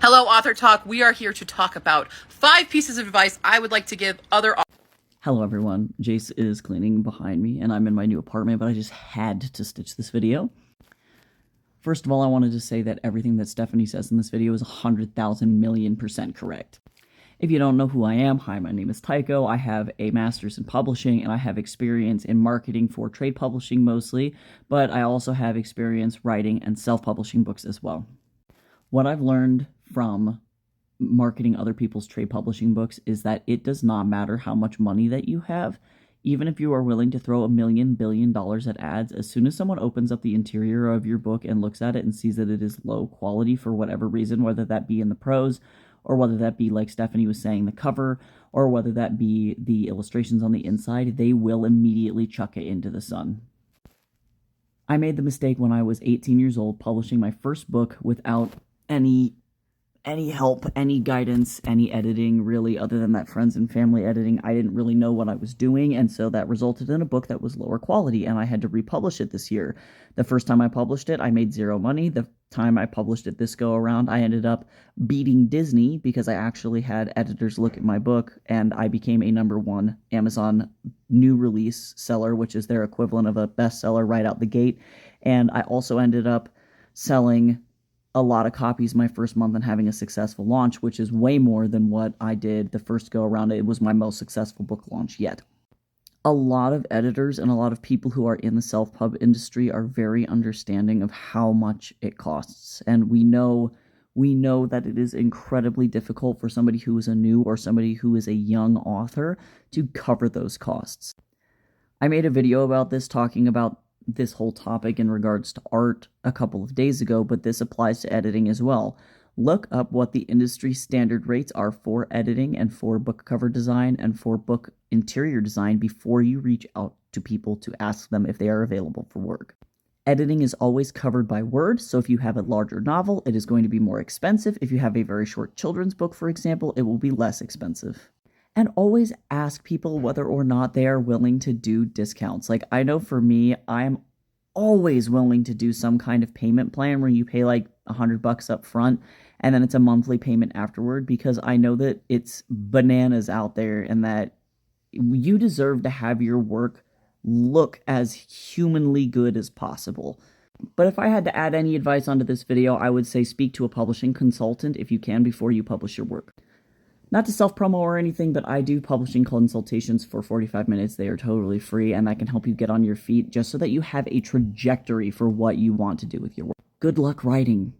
Hello, Author Talk. We are here to talk about 5 pieces of advice I would like to give other authors. Hello everyone, Jace is cleaning behind me and I'm in my new apartment, but I just had to stitch this video. First of all, I wanted to say that everything that Stephanie says in this video is 100,000,000,000% correct. If you don't know who I am, hi, my name is Tycho. I have a master's in publishing and I have experience in marketing for trade publishing mostly, but I also have experience writing and self-publishing books as well. What I've learned from marketing other people's trade publishing books is that it does not matter how much money that you have. Even if you are willing to throw $1 billion at ads, as soon as someone opens up the interior of your book and looks at it and sees that it is low quality for whatever reason, whether that be in the prose, or whether that be, like Stephanie was saying, the cover, or whether that be the illustrations on the inside, they will immediately chuck it into the sun. I made the mistake when I was 18 years old publishing my first book without any help, any guidance, any editing, really, other than that friends and family editing. I didn't really know what I was doing, and so that resulted in a book that was lower quality, and I had to republish it this year. The first time I published it, I made zero money. The time I published it this go around, I ended up beating Disney because I actually had editors look at my book, and I became a #1 Amazon new release seller, which is their equivalent of a bestseller right out the gate, and I also ended up selling a lot of copies my first month and having a successful launch, which is way more than what I did the first go around. It was my most successful book launch yet. A lot of editors and a lot of people who are in the self-pub industry are very understanding of how much it costs. And we know that it is incredibly difficult for somebody who is a new or somebody who is a young author to cover those costs. I made a video about this, talking about this whole topic in regards to art a couple of days ago, but this applies to editing as well. Look up what the industry standard rates are for editing and for book cover design and for book interior design before you reach out to people to ask them if they are available for work. Editing is always covered by Word, so if you have a larger novel, it is going to be more expensive. If you have a very short children's book, for example, it will be less expensive. And always ask people whether or not they are willing to do discounts. Like, I know for me, I'm always willing to do some kind of payment plan where you pay like $100 up front and then it's a monthly payment afterward, because I know that it's bananas out there and that you deserve to have your work look as humanly good as possible. But if I had to add any advice onto this video, I would say speak to a publishing consultant if you can before you publish your work. Not to self-promo or anything, but I do publishing consultations for 45 minutes. They are totally free, and that can help you get on your feet just so that you have a trajectory for what you want to do with your work. Good luck writing.